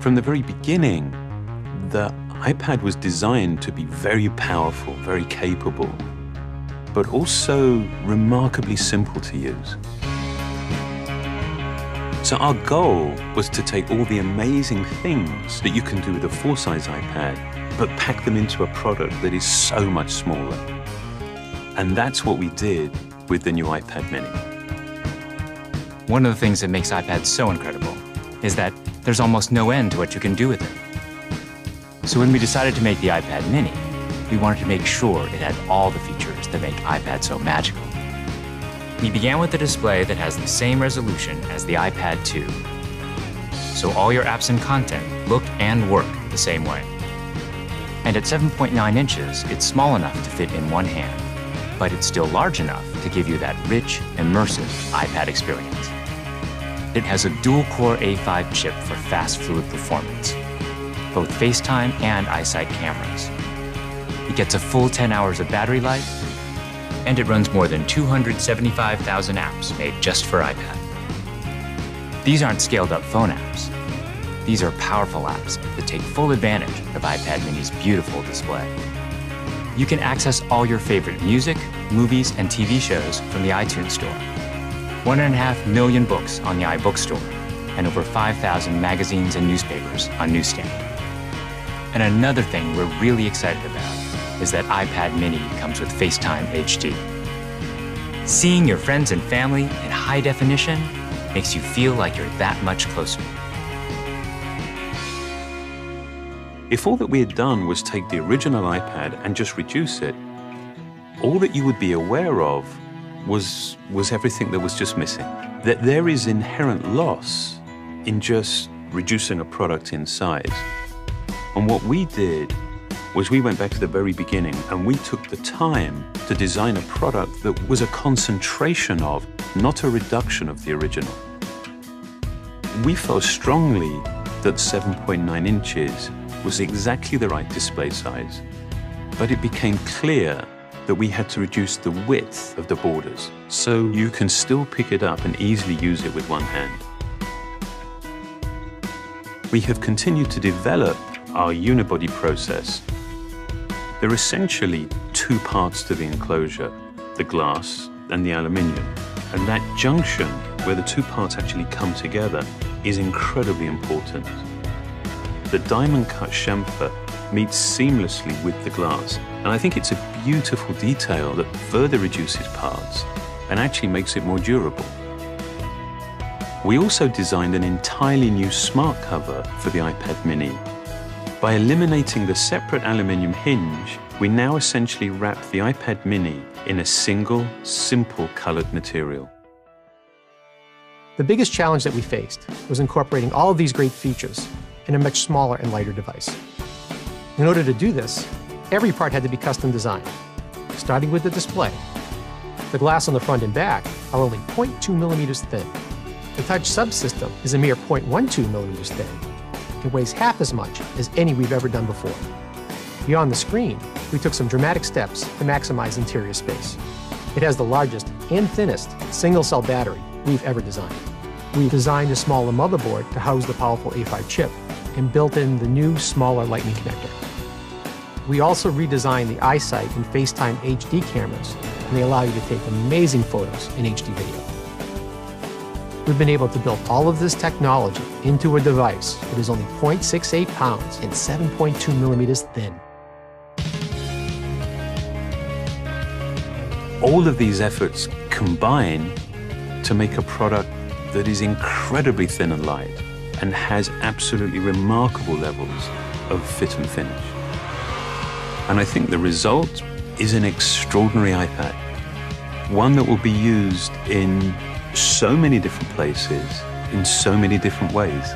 From the very beginning, the iPad was designed to be very powerful, very capable, but also remarkably simple to use. So our goal was to take all the amazing things that you can do with a full-size iPad, but pack them into a product that is so much smaller. And that's what we did with the new iPad mini. One of the things that makes iPads so incredible is that there's almost no end to what you can do with it. So when we decided to make the iPad mini, we wanted to make sure it had all the features that make iPad so magical. We began with a display that has the same resolution as the iPad 2. So all your apps and content look and work the same way. And at 7.9 inches, it's small enough to fit in one hand, but it's still large enough to give you that rich, immersive iPad experience. It has a dual-core A5 chip for fast, fluid performance, both FaceTime and iSight cameras. It gets a full 10 hours of battery life, and it runs more than 275,000 apps made just for iPad. These aren't scaled-up phone apps. These are powerful apps that take full advantage of iPad mini's beautiful display. You can access all your favorite music, movies, and TV shows from the iTunes Store. 1.5 million books on the iBookstore, and over 5,000 magazines and newspapers on Newsstand. And another thing we're really excited about is that iPad mini comes with FaceTime HD. Seeing your friends and family in high definition makes you feel like you're that much closer. If all that we had done was take the original iPad and just reduce it, all that you would be aware of was everything that was just missing. That there is inherent loss in just reducing a product in size. And what we did was we went back to the very beginning and we took the time to design a product that was a concentration of, not a reduction of the original. We felt strongly that 7.9 inches was exactly the right display size, but it became clear that we had to reduce the width of the borders so you can still pick it up and easily use it with one hand. We have continued to develop our unibody process. There are essentially two parts to the enclosure, the glass and the aluminium. And that junction where the two parts actually come together is incredibly important. The diamond cut chamfer meets seamlessly with the glass. And I think it's a beautiful detail that further reduces parts and actually makes it more durable. We also designed an entirely new smart cover for the iPad mini. By eliminating the separate aluminium hinge, we now essentially wrap the iPad mini in a single, simple colored material. The biggest challenge that we faced was incorporating all of these great features in a much smaller and lighter device. In order to do this, every part had to be custom designed, starting with the display. The glass on the front and back are only 0.2 millimeters thin. The touch subsystem is a mere 0.12 millimeters thin. It weighs half as much as any we've ever done before. Beyond the screen, we took some dramatic steps to maximize interior space. It has the largest and thinnest single-cell battery we've ever designed. We designed a smaller motherboard to house the powerful A5 chip and built in the new, smaller Lightning connector. We also redesigned the iSight and FaceTime HD cameras, and they allow you to take amazing photos in HD video. We've been able to build all of this technology into a device that is only 0.68 pounds and 7.2 millimeters thin. All of these efforts combine to make a product that is incredibly thin and light and has absolutely remarkable levels of fit and finish. And I think the result is an extraordinary iPad, one that will be used in so many different places, in so many different ways.